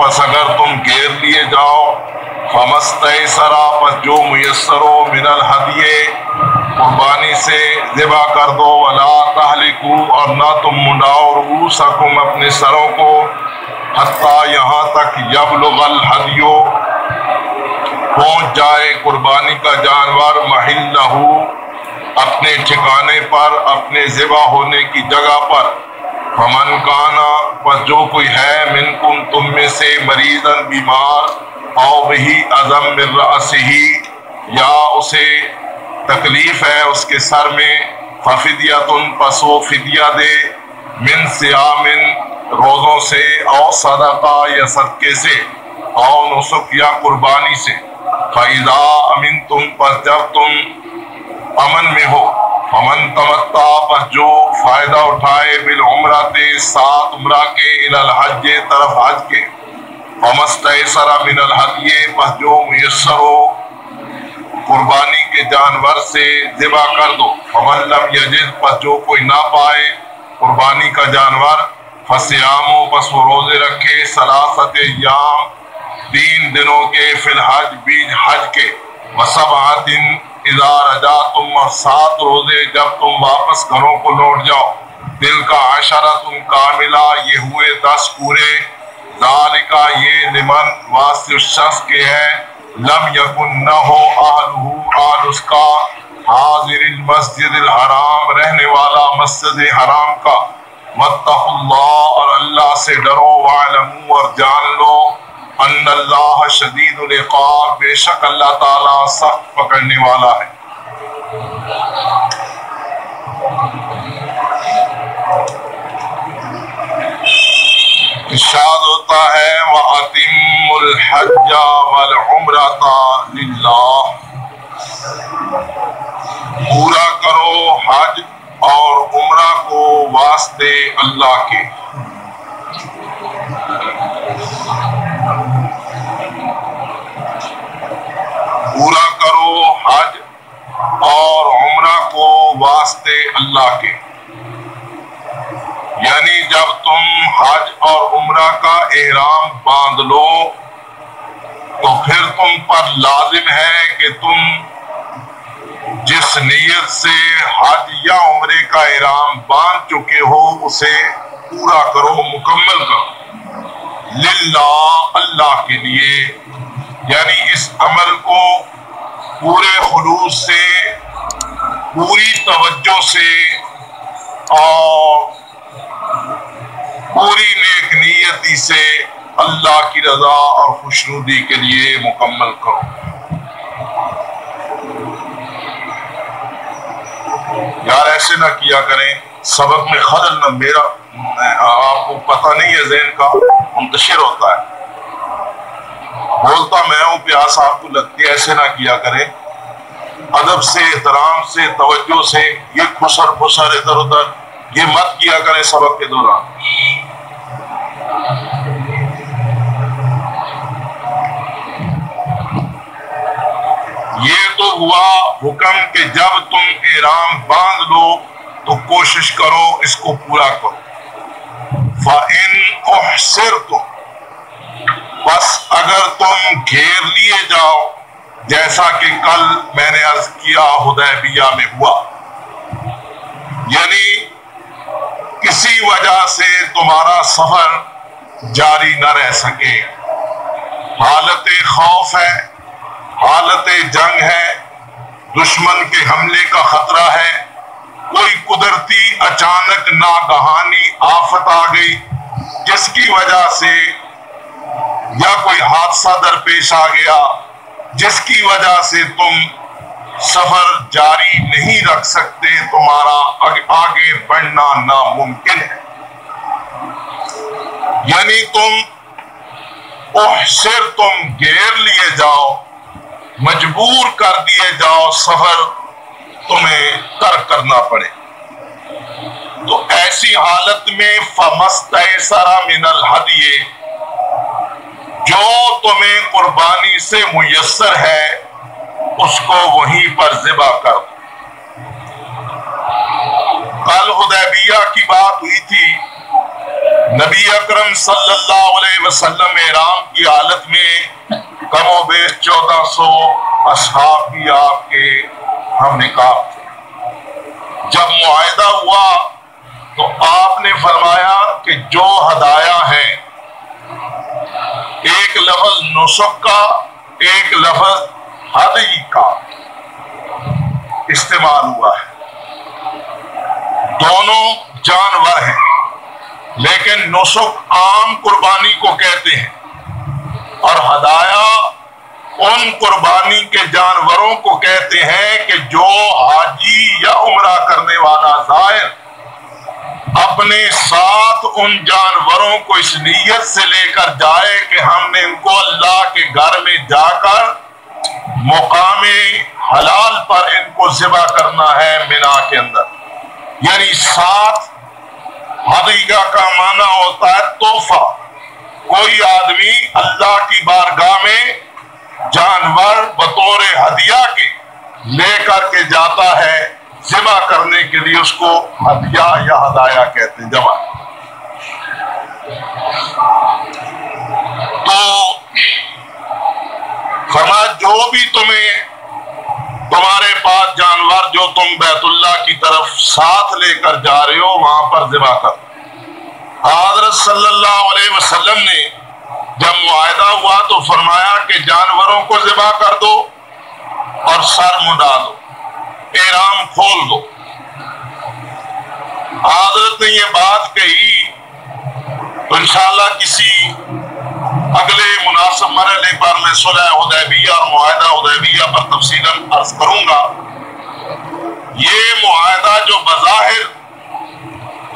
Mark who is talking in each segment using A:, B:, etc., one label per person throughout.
A: پس اگر تم گھیر لیے جاؤ، فمستیسرا پس جو میسر ہو، من الہدی قربانی سے ذبح کر دو، ولا تہلکوا اور نہ تم منڈاؤ، رؤوسکم اپنے سروں کو، حتیٰ یہاں تک یبلغ الہدی پہنچ جائے قربانی کا جانور محلہ اپنے ٹھکانے پر، اپنے ذبح ہونے کی جگہ پر۔ فمن کانا پس جو کوئی ہے منکم تم میں سے مریضاً بیمار، او بہی اذی من رأسہ یا اسے تکلیف ہے اس کے سر میں، ففدیۃ پس وہ فدیہ دے، من صیام روزوں سے، او صدقہ یا صدقے سے، او نسک یا قربانی سے۔ فَإِذَا أَمِنْتُمْ پس جب تم امن میں ہو، فمن تمتع پس جو فائدہ اٹھائے بالعمرۃ ساتھ عمرہ کے، الی الحج طرف حج کے، فمستیسر من الہدی پس جو میسر ہو قربانی کے جانور سے ذبح کر دو۔ فمن لم یجد پس جو کوئی نہ پائے قربانی کا جانور، فصیام پس وہ روزے رکھے، ثلاثۃ ایام 3 دنوں کے، فی الحج بیچ حج کے، وسبعۃ اذا رجعتم اور 7 روزے جب تم واپس گھروں کو لوٹ جاؤ، تلک عشرۃ کاملہ یہ ہوئے 10 پورے، ذالک یہ لمن واسطے اس شخص کے ہے، لم یکن نہ ہو اہلہ اس کا، حاضر المسجد الحرام رہنے والا مسجد حرام کا، واتقوا اللہ اور اللہ سے ڈرو، واعلموا اور جان لو، ان اللہ شدید العقاب بے شک اللہ تعالیٰ سخت پکڑنے والا ہے۔ ارشاد ہوتا ہے وَأَتِمُّوا الْحَجَّ وَالْعُمْرَةَ لِلَّهِ، پورا کرو حج اور عمرہ کو واسطے اللہ کے۔ پورا کرو حج اور عمرہ کو واسطے اللہ کے، یعنی جب تم حج اور عمرہ کا احرام باندھ لو تو پھر تم پر لازم ہے کہ تم جس نیت سے حج یا عمرے کا احرام باندھ چکے ہو اسے پورا کرو، مکمل کرو، للہ اللہ کے لیے، یعنی اس عمل کو پورے خلوص سے، پوری توجہ سے اور پوری نیک نیتی سے اللہ کی رضا اور خوشنودی کے لیے مکمل کرو۔ یار ایسے نہ کیا کریں، سبق میں خلل نہ، میرا آپ کو پتہ نہیں ہے، ذہن کا منتشر ہوتا ہے، بولتا میں ہوں، پیاس آپ کو لگتی ہے، ایسے نہ کیا کریں، ادب سے، احترام سے، توجہ سے، یہ خسر خسر ادھر ادھر یہ مت کیا کریں سبق کے دوران۔ یہ تو ہوا حکم کہ جب تم احرام باندھ لو تو کوشش کرو اس کو پورا کرو۔ فَإِنْ أُحْصِرْتُمْ بس اگر تم گھیر لیے جاؤ، جیسا کہ کل میں نے عرض کیا حدیبیہ میں ہوا، یعنی کسی وجہ سے تمہارا سفر جاری نہ رہ سکے، حالت خوف ہے، حالت جنگ ہے، دشمن کے حملے کا خطرہ ہے، کوئی قدرتی اچانک ناگہانی آفت آ گئی جس کی وجہ سے، یا کوئی حادثہ درپیش آ گیا جس کی وجہ سے تم سفر جاری نہیں رکھ سکتے، تمہارا آگے بڑھنا ناممکن ہے، یعنی تم احصرتم گھیر لیے جاؤ، مجبور کر دیے جاؤ، سفر تمہیں ترک کرنا پڑے، تو ایسی حالت میں فَمَسْتَيْسَرَ مِنَ الْهَدْيِ جو تمہیں قربانی سے میسر ہے اس کو وہیں پر ذبح کر دو۔ کل حدیبیہ کی بات ہوئی تھی، نبی اکرم صلی اللہ علیہ وسلم احرام کی حالت میں کم و بیش 1400 اصحاب بھی آپ کے ہم نکاح تھے۔ جب معاہدہ ہوا تو آپ نے فرمایا کہ جو ہدایا ہے، ایک لفظ نسک کا، ایک لفظ ہدی کا استعمال ہوا ہے، دونوں جانور ہیں، لیکن نسک عام قربانی کو کہتے ہیں اور ہدایا ان قربانی کے جانوروں کو کہتے ہیں کہ جو حاجی یا عمرہ کرنے والا زائر اپنے ساتھ ان جانوروں کو اس نیت سے لے کر جائے کہ ہم نے ان کو اللہ کے گھر میں جا کر مقام حلال پر ان کو ذبح کرنا ہے منا کے اندر، یعنی ساتھ ہدیہ کا معنی ہوتا ہے تحفہ۔ کوئی آدمی اللہ کی بارگاہ میں جانور بطور ہدیہ کے لے کر کے جاتا ہے ذبح کرنے کے لیے، اس کو ہدیہ یا ہدایہ کہتے ہیں جمع۔ تو فرمایا جو بھی تمہارے پاس جانور جو تم بیت اللہ کی طرف ساتھ لے کر جا رہے ہو وہاں پر ذبح کر۔ حضرت صلی اللہ علیہ وسلم نے جب معاہدہ ہوا تو فرمایا کہ جانوروں کو ذبح کر دو اور سر منڈا دو، احرام کھول دو۔ حضرت نے یہ بات کہی تو انشاءاللہ کسی اگلے مناسب مرحلے پر میں صلح حدیبیہ اور معاہدہ حدیبیہ پر تفصیلاً عرض کروں گا۔ یہ معاہدہ جو بظاہر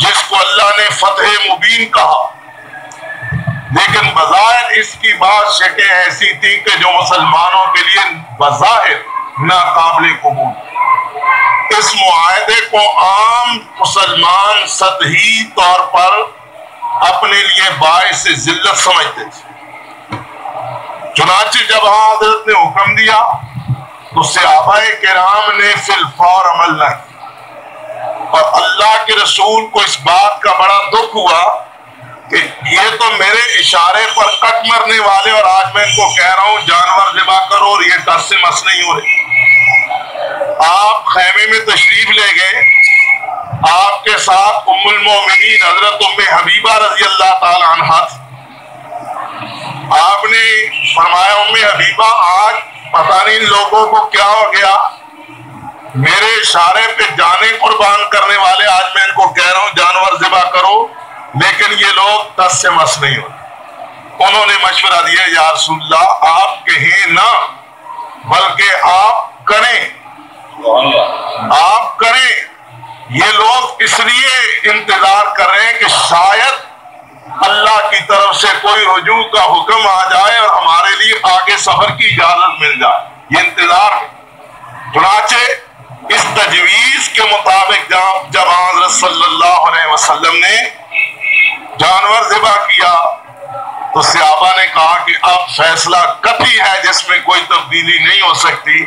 A: جس کو اللہ نے فتح مبین کہا، لیکن بظاہر اس کی بعض شکیں ایسی تھی کہ جو مسلمانوں کے لیے بظاہر ناقابل قبول، اس معاہدے کو عام مسلمان سطحی طور پر اپنے لیے باعث ذلت سمجھتے تھے۔ چنانچہ جب حضرت نے حکم دیا تو صحابہ کرام نے فی الفور عمل نہ کیا، اور اللہ کے رسول کو اس بات کا بڑا دکھ ہوا کہ یہ تو میرے اشارے پر کٹ مرنے والے، اور آج میں ان کو کہہ رہا ہوں جانور ذبح کرو اور یہ ٹس سے مس نہیں ہو رہی۔ آپ خیمے میں تشریف لے گئے، آپ کے ساتھ ام المومنین حضرت ام حبیبہ رضی اللہ تعالی عنہا تھی۔ آپ نے فرمایا ام حبیبہ آج پتہ نہیں لوگوں کو کیا ہو گیا، میرے اشارے پہ جانیں قربان کرنے والے آج میں ان کو کہہ رہا ہوں جانور ذبح کرو، لیکن یہ لوگ ٹس سے مس نہیں ہوتے۔ انہوں نے مشورہ دیا یا رسول اللہ آپ کہیں نہ بلکہ آپ کریں، آپ کریں۔ یہ لوگ اس لیے انتظار کر رہے ہیں کہ شاید اللہ کی طرف سے کوئی رجوع کا حکم آ جائے اور ہمارے لیے آگے سفر کی اجازت مل جائے، یہ انتظار ہے۔ چنانچہ اس تجویز کے مطابق جب حضرت صلی اللہ علیہ وسلم نے جانور ذبح کیا تو صحابہ نے کہا کہ اب فیصلہ قطعی ہے جس میں کوئی تبدیلی نہیں ہو سکتی،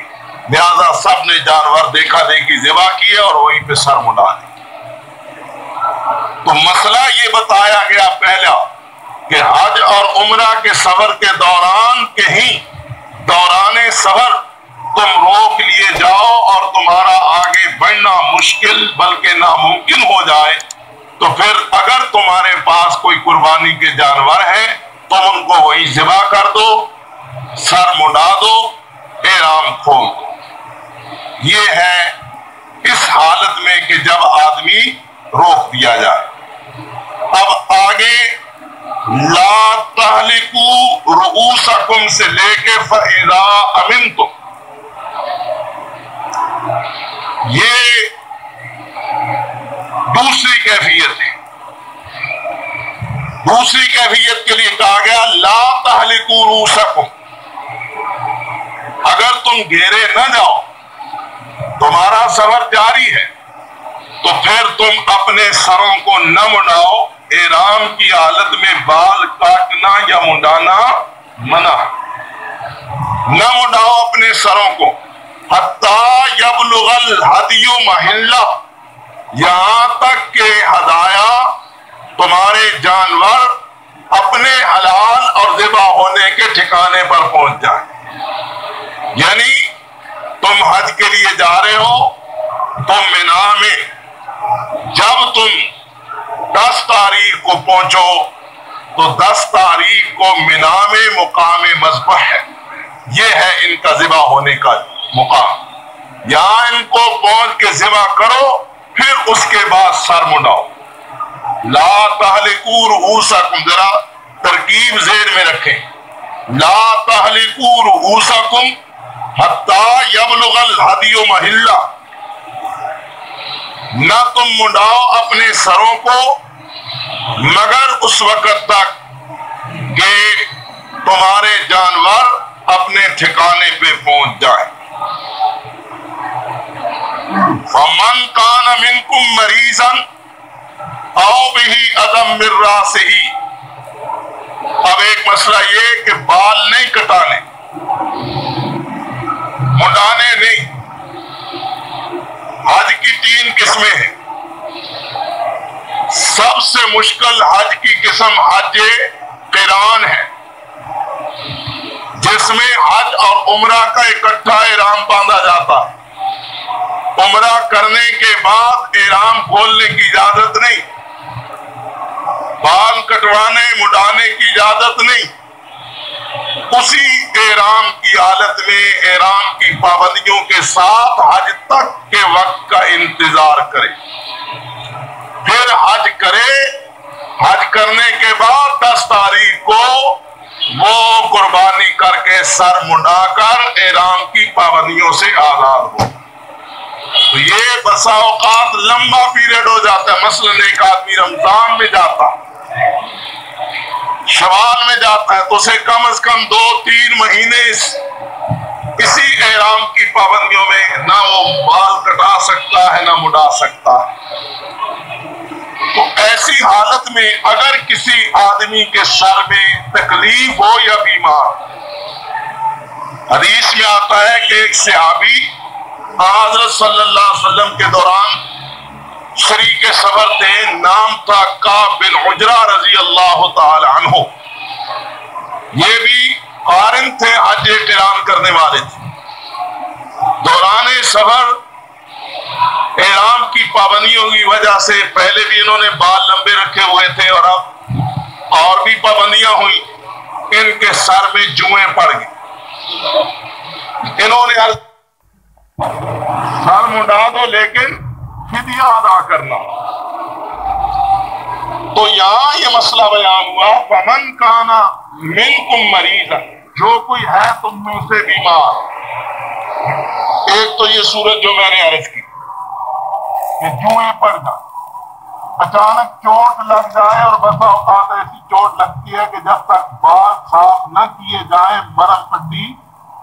A: لہذا سب نے جانور دیکھا دیکھی ذبح کیے اور وہیں پہ سر منڈا دی۔ تو مسئلہ یہ بتایا گیا پہلا کہ حج اور عمرہ کے سفر کے دوران کہیں دوران سفر تم روک لیے جاؤ اور تمہارا آگے بڑھنا مشکل بلکہ ناممکن ہو جائے تو پھر اگر تمہارے پاس کوئی قربانی کے جانور ہیں تم ان کو وہی ذبح کر دو، سر منڈا دو، احرام کھول دو۔ یہ ہے اس حالت میں کہ جب آدمی روک دیا جائے۔ اب آگے لا تہلکوا رؤوسکم سے لے کے فاذا امنتم، یہ دوسری کیفیت ہے۔ دوسری کیفیت کے لیے کہا گیا لا تہلکوا رؤوسکم، اگر تم گھیرے نہ جاؤ، تمہارا سفر جاری ہے، تو پھر تم اپنے سروں کو نہ منڈاؤ۔ احرام کی حالت میں بال کاٹنا یا منڈانا منع، نہ منڈاؤ اپنے سروں کو حتی یبلغ الہدی محلہ، یہاں تک کہ ہدایا تمہارے جانور اپنے حلال اور ذبح ہونے کے ٹھکانے پر پہنچ جائیں. یعنی تم حج کے لیے جا رہے ہو، تم مینا میں جب تم 10 تاریخ کو پہنچو تو 10 تاریخ کو مینا میں مقام مذبح ہے. یہ ہے ان کا ذبح ہونے کا مقام. یہاں ان کو پہنچ کے ذبح کرو، پھر اس کے بعد سر منڈاؤ. لا تحلقوا رؤوسکم، ذرا ترکیب ذہن میں رکھیں. لا تحلقوا رؤوسکم حتی یبلغ الہدی محلہ، نہ تم منڈاؤ اپنے سروں کو مگر اس وقت تک کہ تمہارے جانور اپنے ٹھکانے پہ پہنچ جائیں. فمن کان منکم مریضا او بہ اذی من راسہ، اب ایک مسئلہ یہ کہ بال نہیں کٹانے، منڈانے نہیں. حج کی 3 قسمیں ہیں. سب سے مشکل حج کی قسم حج قران ہے، جس میں حج اور عمرہ کا اکٹھا احرام باندھا جاتا ہے. عمرہ کرنے کے بعد احرام کھولنے کی اجازت نہیں، بال کٹوانے منڈانے کی اجازت نہیں. اسی احرام کی حالت میں احرام کی پابندیوں کے ساتھ حج تک کے وقت کا انتظار کرے، پھر حج کرے. حج کرنے کے بعد 10 تاریخ کو وہ قربانی کر کے سر منڈا کر احرام کی پابندیوں سے آزاد ہو. تو یہ بسا اوقات لمبا پیریڈ ہو جاتا ہے. مثلاً ایک آدمی رمضان میں جاتا، شوال میں جاتا ہے، تو اسے کم از کم 2-3 مہینے اسی احرام کی پابندیوں میں نہ وہ بال کٹا سکتا ہے نہ منڈا سکتا ہے. تو ایسی حالت میں اگر کسی آدمی کے سر میں تکلیف ہو یا بیمار، حدیث میں آتا ہے کہ ایک صحابی حضرت صلی اللہ علیہ وسلم کے دوران شریک سفر تھے، نام تھا کعب بن عجرہ رضی اللہ تعالی عنہ. یہ بھی قارن تھے، حج قران کرنے والے تھے. دوران سفر احرام کی پابندیوں کی وجہ سے پہلے بھی انہوں نے بال لمبے رکھے ہوئے تھے، اور اب اور بھی پابندیاں ہوئی. ان کے سر میں جوئیں پڑ گئی. انہوں نے سر منڈا دو لیکن فدیہ ادا کرنا. تو یہاں یہ مسئلہ بیان ہوا، فمن کان منکم مریضا، جو کوئی ہے تم میں سے بیمار. ایک تو یہ صورت جو میں نے عرض کی کہ جوئیں پڑ جائیں، اچانک چوٹ لگ جائے، اور بسا اوقات ایسی چوٹ لگتی ہے کہ جب تک بال صاف نہ کیے جائیں مرہم پٹی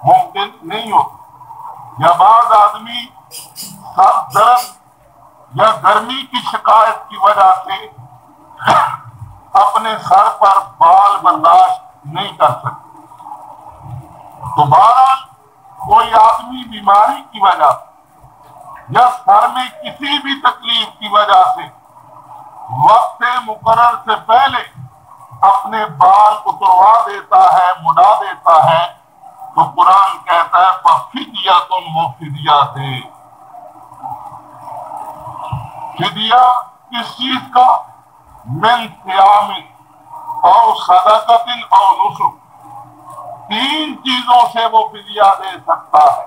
A: ممکن نہیں ہوتی. یا بعض آدمی سر درد یا گرمی کی شکایت کی وجہ سے اپنے سر پر بال برداشت نہیں کر سکتے. تو بہرحال کوئی آدمی بیماری کی وجہ سے یا سر میں کسی بھی تکلیف کی وجہ سے وقت مقرر سے پہلے اپنے بال اتروا دیتا ہے، منڈا دیتا ہے، تو قرآن کہتا ہے فَفِدْيَةٌ وَفِدْيَةٌ دے. فدیہ کس چیز کا؟ من صیام او صدقۃ او نسک، 3 چیزوں سے وہ فدیہ دے سکتا ہے.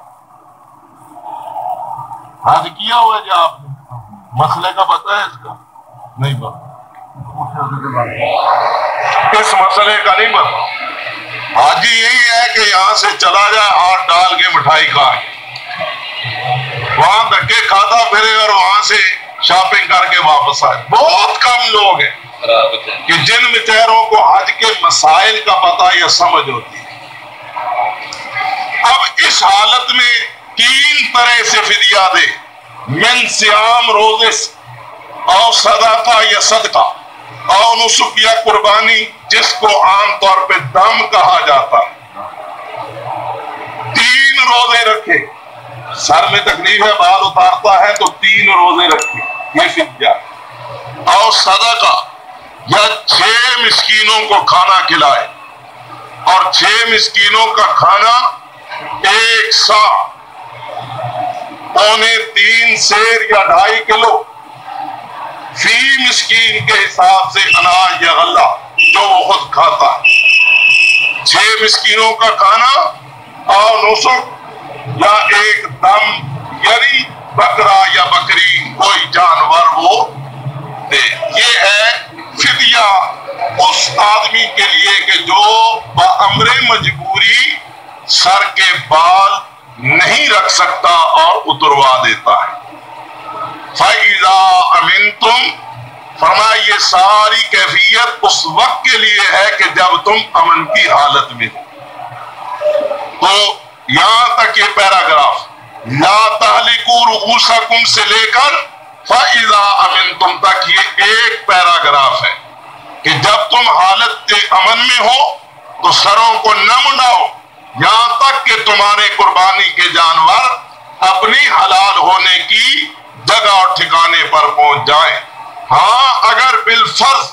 A: حج کیا ہوا ہے جی آپ نے؟ مسئلے کا پتہ ہے اس کا؟ نہیں پتا. اس مسئلے کا نہیں پتا. حاجی یہی ہے کہ یہاں سے چلا جائے، ہاتھ ڈال کے مٹھائی کھائے، وہاں دھکے کھاتا پھرے اور وہاں سے شاپنگ کر کے واپس آئے. بہت کم لوگ ہیں کہ جن بیچاروں کو حج کے مسائل کا پتہ یا سمجھ ہوتی ہے. اب اس حالت میں 3 طرح سے فدیہ دے، من صیام روزے سے، او صدقہ یا صدقہ، او نسک یا قربانی جس کو عام طور پہ دم کہا جاتا ہے. 3 روزے رکھے، سر میں تکلیف ہے بال اتارتا ہے تو 3 روزے رکھے، یہ فدیہ. او صدقہ یا 6 مسکینوں کو کھانا کھلائے، اور 6 مسکینوں کا کھانا 1 سا 2.25 سیر یا 2.5 کلو فی مسکین کے حساب سے اناج یا غلہ جو وہ خود کھاتا ہے، 6 مسکینوں کا کھانا اور نسک یا ایک دم یعنی بکرا یا بکری کوئی جانور وہ دے۔ یہ ہے فدیہ اس آدمی کے لیے کہ جو بامر مجبوری سر کے بال نہیں رکھ سکتا اور اتروا دیتا ہے۔ فَإِذَا أَمِنْتُمْ، فرمایا یہ ساری کیفیت اس وقت کے لیے ہے کہ جب تم امن کی حالت میں ہو۔ تو یہاں تک یہ پیراگراف لا تہلکوا رؤوسکم سے لے کر فَإِذَا أَمِنْتُمْ تک یہ ایک پیراگراف ہے کہ جب تم حالت امن میں ہو تو سروں کو نہ منڈاؤ یہاں تک کہ تمہارے قربانی کے جانور اپنی حلال ہونے کی جگہ اور ٹھکانے پر پہنچ جائیں۔ ہاں اگر بالفرض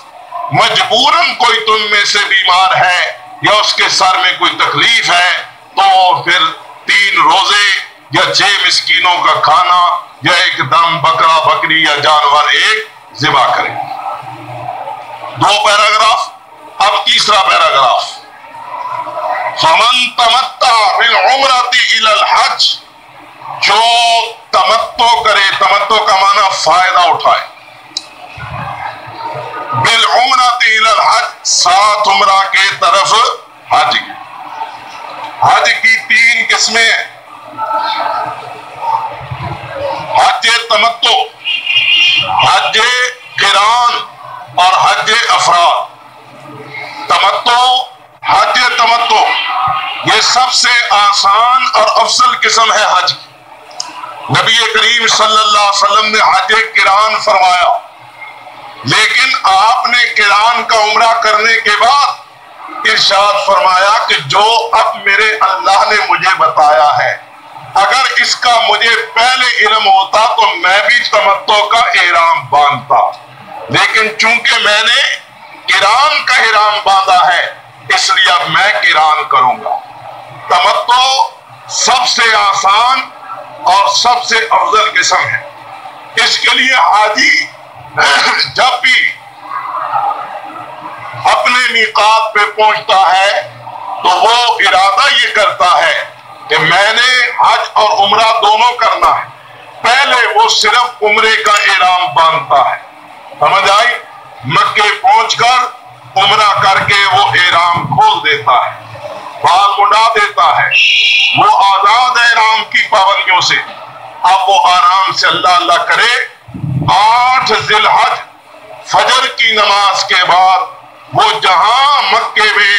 A: مجبوراً کوئی تم میں سے بیمار ہے یا اس کے سر میں کوئی تکلیف ہے تو پھر 3 روزے یا 6 مسکینوں کا کھانا یا ایک دم بکرا بکری یا جانور ایک ذبح کرے۔ 2 پیراگراف، اب تیسرا پیراگراف فَمَن تَمَتَّعَ بِالْعُمْرَةِ إِلَى الْحَجِّ، جو تمتع کرے، تمتع کا معنی فائدہ اٹھائے، بالعمرۃ الی الحج، 7 عمرہ کے طرف حج کی۔ حج کی 3 قسمیں ہیں، حج تمتع، حج قران اور حج افراد۔ تمتع، حج تمتع یہ سب سے آسان اور افضل قسم ہے حج کی۔ نبی کریم صلی اللہ علیہ وسلم نے حج قران فرمایا، لیکن آپ نے قران کا عمرہ کرنے کے بعد ارشاد فرمایا کہ جو اب میرے اللہ نے مجھے بتایا ہے اگر اس کا مجھے پہلے علم ہوتا تو میں بھی تمتع کا احرام باندھتا، لیکن چونکہ میں نے قران کا احرام باندھا ہے اس لیے اب میں قران کروں گا۔ تمتع سب سے آسان اور سب سے افضل قسم ہے۔ اس کے لیے حاجی جب بھی اپنے میقات پہ پہنچتا ہے تو وہ ارادہ یہ کرتا ہے کہ میں نے حج اور عمرہ دونوں کرنا ہے، پہلے وہ صرف عمرے کا احرام باندھتا ہے، سمجھ آئی؟ مکے پہنچ کر عمرہ کر کے وہ احرام کھول دیتا ہے، بال منڈا دیتا ہے، وہ آزاد ہے احرام کی پابندیوں سے۔ اب وہ آرام سے اللہ اللہ کرے، 8 ذی الحج فجر کی نماز کے بعد وہ جہاں مکے میں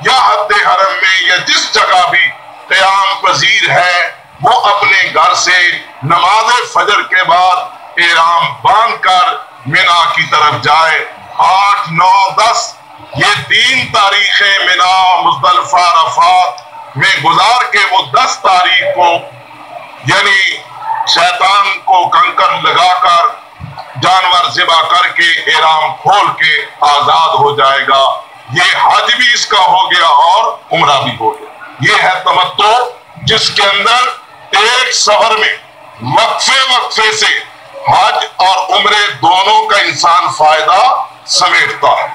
A: یا حد حرم میں یا جس جگہ بھی قیام پذیر ہے وہ اپنے گھر سے نماز فجر کے بعد احرام باندھ کر مینا کی طرف جائے۔ 8، 9، 10 یہ 3 تاریخیں مینا، مزدلفہ، عرفات میں گزار کے وہ 10 تاریخ کو یعنی شیطان کو کنکر لگا کر جانور ذبح کر کے احرام کھول کے آزاد ہو جائے گا۔ یہ حج بھی اس کا ہو گیا اور عمرہ بھی ہو گیا۔ یہ ہے تمتع جس کے اندر ایک سفر میں وقفے سے حج اور عمرے دونوں کا انسان فائدہ سمیٹتا ہے۔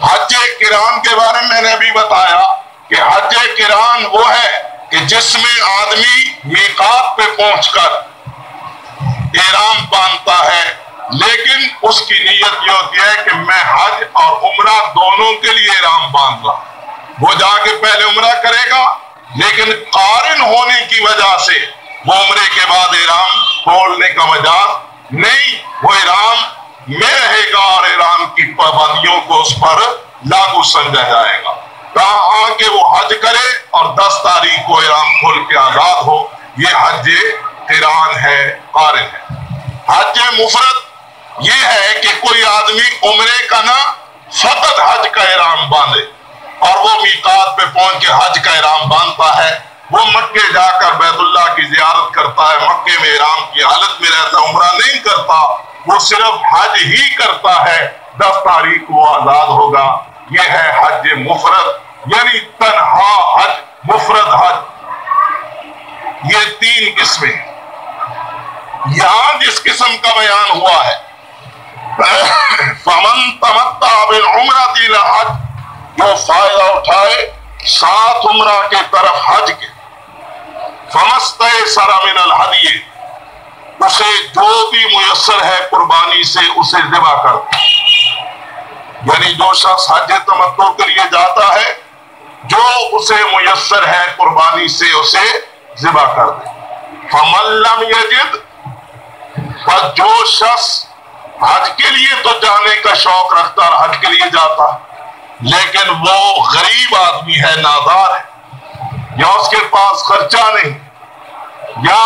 A: حج قران کے بارے میں نے ابھی بتایا کہ حج قران وہ ہے کہ جس میں آدمی میقات پہ پہنچ کر احرام باندھتا ہے، لیکن اس کی نیت یہ ہوتی ہے کہ میں حج اور عمرہ دونوں کے لیے احرام باندھ رہا۔ وہ جا کے پہلے عمرہ کرے گا، لیکن قارن ہونے کی وجہ سے وہ عمرے کے بعد احرام کھولنے کا مجاز نہیں، وہ احرام میں رہے گا اور احرام کی پابندیوں کو اس پر لاگو سمجھا جائے گا۔ کہاں کہ وہ حج کرے اور 10 تاریخ کو احرام کھول کے آزاد ہو، یہ حج قران ہے، قارن ہے۔ حج مفرد یہ ہے کہ کوئی آدمی عمرے کا نہ فقط حج کا احرام باندھے اور وہ میقات پہ پہنچ کے حج کا احرام باندھتا ہے، وہ مکے جا کر بیت اللہ کی زیارت کرتا ہے، مکے میں احرام کی حالت میں رہتا، عمرہ نہیں کرتا، وہ صرف حج ہی کرتا ہے، 10 تاریخ کو آزاد ہوگا. یہ ہے حج مفرد، یعنی تنہا حج، مفرد حج. یہ 3 قسمیں. یہاں جس قسم کا بیان ہوا ہے فمن تمتع بالعمرۃ الی الحج، جو فائدہ اٹھائے 7 عمرہ کے طرف حج کے، فمستیسر من الہدی، اسے جو بھی میسر ہے قربانی سے اسے ذبح کر دے. یعنی جو شخص حج تمتع کے لیے جاتا ہے، جو اسے میسر ہے قربانی سے اسے ذبح کر دے. فمن لم یجد، پر جو شخص حج کے لیے تو جانے کا شوق رکھتا اور حج کے لیے جاتا، لیکن وہ غریب آدمی ہے، نادار ہے، یا اس کے پاس خرچہ نہیں، یا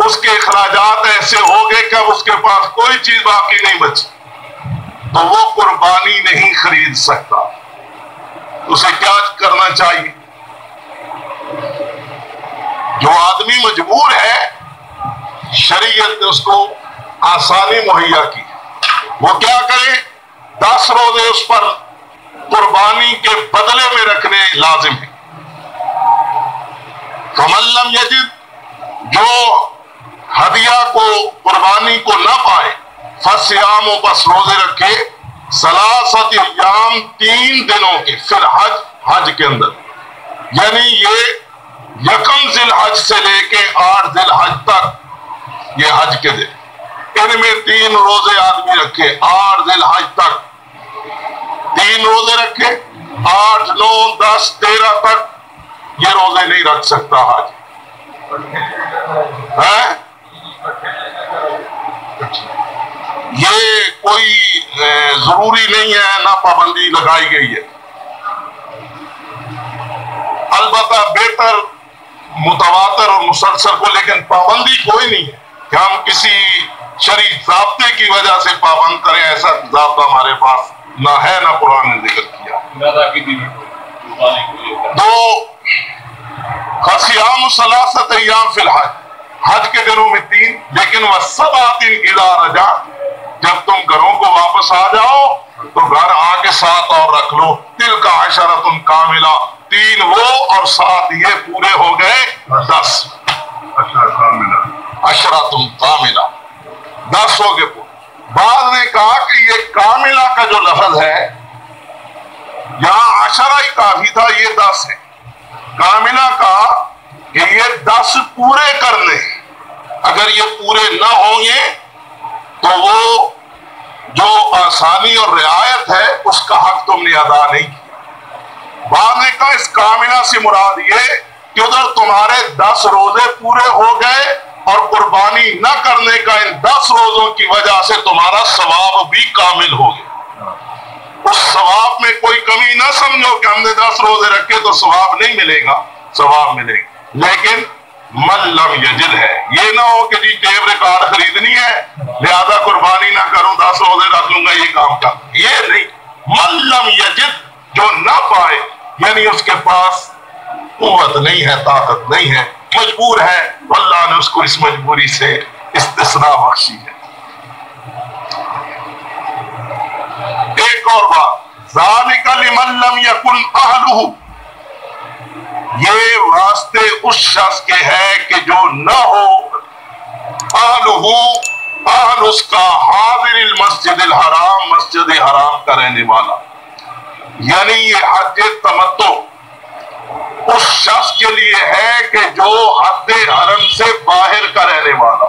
A: اس کے اخراجات ایسے ہو گئے کہ اب اس کے پاس کوئی چیز باقی نہیں بچی، تو وہ قربانی نہیں خرید سکتا. اسے کیا کرنا چاہیے؟ جو آدمی مجبور ہے، شریعت نے اس کو آسانی مہیا کی، وہ کیا کرے؟ 10 روزے اس پر قربانی کے بدلے میں رکھنے لازم ہے. فمن لم یجد، جو ہدیہ کو قربانی کو نہ پائے، فصیام، بس روزے رکھے 3 ایام، 3 دنوں کے، فی الحج، حج کے اندر. یعنی یہ 1 ذی الحج سے لے کے 8 ذی الحج تک، یہ حج کے دن، ان میں 3 روزے آدمی رکھے. 8 ذی الحج تک 3 روزے رکھے، 8، 9، 10، 13 تک یہ روزے نہیں رکھ سکتا حج. یہ کوئی ضروری نہیں ہے، نہ پابندی لگائی گئی ہے. البتہ بہتر متواتر اور مسلسل کو، لیکن پابندی کوئی نہیں ہے کہ ہم کسی شرعی ضابطے کی وجہ سے پابند کریں. ایسا ضابطہ ہمارے پاس نہ ہے، نہ قرآن نے ذکر کیا. دو، فصیام 3 ایام فی الحج، حج کے دنوں میں 3، لیکن وَالسَّبْعَةٍ إِذَا رَجَعْتُمْ، جب تم گھروں کو واپس آ جاؤ تو گھر آ کے 7 اور رکھ لو. تِلْكَ عَشَرَةٌ كَامِلَةٌ، 3 وہ اور 7 یہ پورے ہو گئے 10. عشرۃ کاملہ، 10 ہو گئے پورے. بعض نے کہا کہ یہ کاملہ کا جو لفظ ہے، یہاں 10 ہی کافی تھا، یہ 10 ہے. کاملہ کہا کہ یہ 10 پورے کرنے، اگر یہ پورے نہ ہوں گے تو وہ جو آسانی اور رعایت ہے اس کا حق تم نے ادا نہیں کیا. بعد نے کہا اس کاملہ سے مراد یہ کہ ادھر تمہارے 10 روزے پورے ہو گئے اور قربانی نہ کرنے کا ان 10 روزوں کی وجہ سے تمہارا ثواب بھی کامل ہو گیا. اس ثواب میں کوئی کمی نہ سمجھو کہ ہم نے 10 روزے رکھے تو ثواب نہیں ملے گا، ثواب ملے گا. لیکن من لم یجد ہے، یہ نہ ہو کہ جی ٹیپ ریکارڈ خریدنی ہے لہذا قربانی نہ کروں، 10 روزے رکھ لوں گا، یہ کام کا یہ نہیں. من لم یجد، جو نہ پائے، یعنی اس کے پاس قوت نہیں ہے، طاقت نہیں ہے، مجبور ہے، اللہ نے اس کو اس مجبوری سے استثناء بخشی ہے. ایک اور بات، ذالک لمن لم یکن اہلہ، یہ واسطے اس شخص کے ہے کہ جو نہ ہو اہلہ، اہل اس کا، حاضر المسجد الحرام، مسجد حرام کا رہنے والا. یعنی یہ حج تمتع اس شخص کے لیے ہے کہ جو حد حرم سے باہر کا رہنے والا.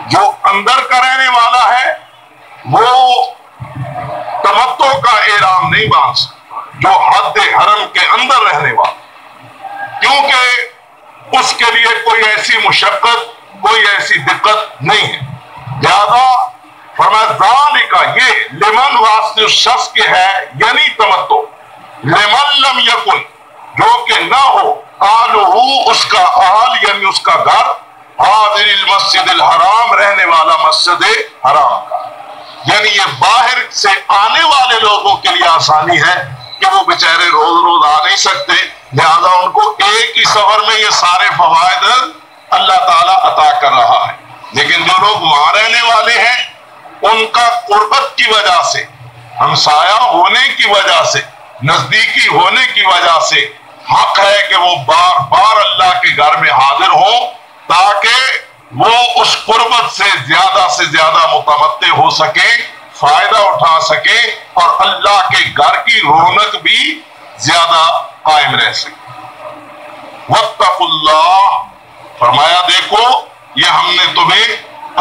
A: جو اندر کا رہنے والا ہے وہ تمتع کا احرام نہیں باندھ سکتا، جو حد حرم کے اندر رہنے والا، کیونکہ اس کے لیے کوئی ایسی مشقت، کوئی ایسی دقت نہیں ہے. لہذا فرمایا ذالک، یہ لمن واسطے اس شخص کے ہے، یعنی تمتع، لمن لم یکن، جو کہ نہ ہو، آلہ اس کا آل یعنی اس کا گھر، حاضر المسجد الحرام رہنے والا مسجد حرام کا. یعنی یہ باہر سے آنے والے لوگوں کے لیے آسانی ہے کہ وہ بیچارے روز روز آ نہیں سکتے، لہذا ان کو ایک ہی سفر میں یہ سارے فوائد اللہ تعالیٰ عطا کر رہا ہے. لیکن جو لوگ وہاں رہنے والے ہیں ان کا قربت کی وجہ سے، ہمسایہ ہونے کی وجہ سے، نزدیکی ہونے کی وجہ سے حق ہے کہ وہ بار بار اللہ کے گھر میں حاضر ہو، تاکہ وہ اس قربت سے زیادہ متمتع ہو سکے، فائدہ اٹھا سکے، اور اللہ کے گھر کی رونق بھی زیادہ قائم رہ سکے۔ واتقوا اللہ، فرمایا دیکھو یہ ہم نے تمہیں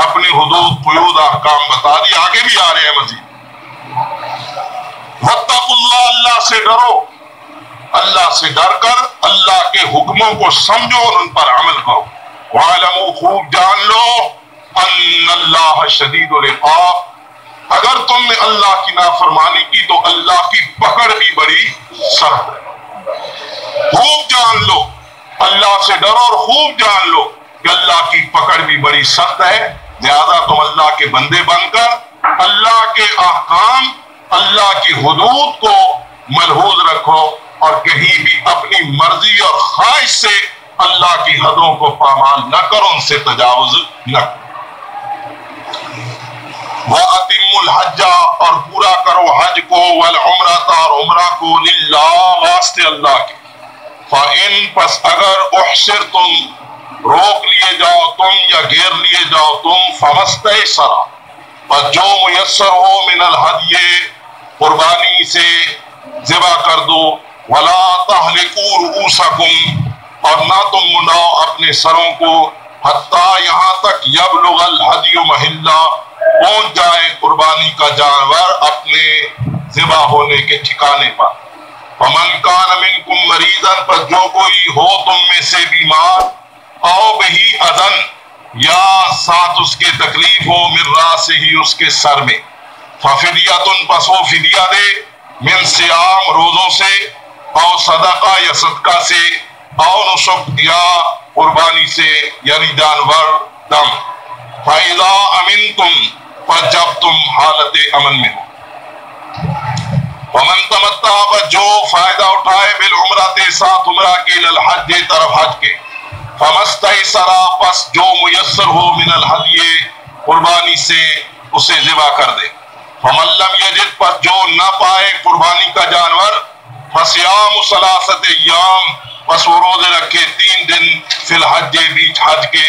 A: اپنی حدود قیود احکام بتا دی، آگے بھی آ رہے ہیں مزید۔ واتقوا اللہ، اللہ سے ڈرو، اللہ سے ڈر کر اللہ کے حکموں کو سمجھو اور ان پر عمل کرو۔ وَاعْلَمُوا، خوب جان لو، ان اللہ شدید العقاب، اگر تم نے اللہ کی نافرمانی کی تو اللہ کی پکڑ بھی بڑی سخت ہے۔ خوب جان لو، اللہ سے ڈرو اور خوب جان لو کہ اللہ کی پکڑ بھی بڑی سخت ہے، لہذا تم اللہ کے بندے بن کر اللہ کے احکام، اللہ کی حدود کو ملحوظ رکھو، اور کہیں بھی اپنی مرضی اور خواہش سے اللہ کی حدوں کو پامال نہ کرو، ان سے تجاوز نہ کرو۔ وَأَتِمُّوا الْحَجَّ، اور پورا کرو حج کو، وَالْعُمْرَةَ، اور عمرہ کو، للہ، واسطے اللہ کے۔ فَإِن، پس اگر احصرتم، روک لیے جاؤ تم یا گھیر لیے جاؤ تم، فَمَسْتَيْسَرَ، پس جو میسر ہو، من الہدی، قربانی سے ذبح کر دو، وَلَا تَحْلِقُوا رُؤُوسَكُمْ، اور نہ تم منڈاؤ اپنے سروں کو، حتیٰ یہاں تک یبلغ الہدی محلہ، پہنچ جائے قربانی کا جانور اپنے ذبح ہونے کے ٹھکانے پر۔ فَمَنْ كَانَ مِنْكُمْ مَرِيضًا، پر جو کوئی ہو تم میں سے بیمار، أَوْ بِهِ أَذًى، یا ساتھ اس کے تکلیف ہو، مِنْ رَأْسِهِ، اس کے سر میں، فَفِدْيَةٌ، پس وہ فدیہ دے، من صیام، روزوں سے، او صدقہ، یا صدقہ سے، او نسک، یا قربانی سے، یعنی جانور دم۔ فَإِذَا أَمِنْتُمْ، پر جب تم حالت امن میں ہو۔ وَمَنْ تَمَتَّعَ، پر جو فائدہ اٹھائے، بالعمرہ، ساتھ عمرہ کے، للحج، طرف حج کے، فَمَسْتَيْسَرَ، پس جو میسر ہو، من الہدی، قربانی سے، اسے ذبح کر دے۔ فَمَن لَّمْ يَجِدْ، پر جو نہ پائے قربانی کا جانور، فَصِيَامُ ثَلَاثَةِ أَيَّامٍ، پس وہ روزے رکھے 3 دن، فی الحج، بیچ حج کے،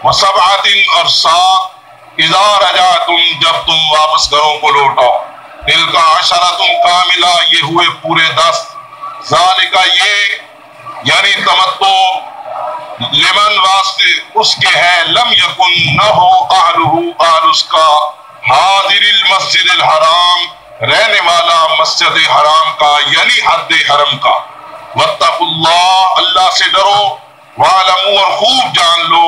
A: وَسَبْعَةٍ، اور 7، اِذَا رَجَعْتُمْ، جب تم واپس گھروں کو لوٹاؤ، تِلْکَ عَشَرَةٌ کاملہ، یہ ہوئے پورے 10، ذَلِکَ، یہ یعنی تمتع، لمن، واسطے اس کے ہے، لم یکن، نہ ہو، اہلہ، اہل اس کا، حاضر المسجد الحرام، رہنے والا مسجد حرام کا، یعنی حد حرم کا۔ واتقوا اللہ، اللہ سے ڈرو، وَاعْلَمُوا، اور خوب جان لو،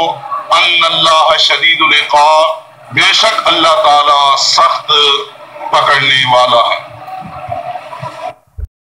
A: ان اللہ شدید العقاب، بے شک اللہ تعالی سخت پکڑنے والا ہے۔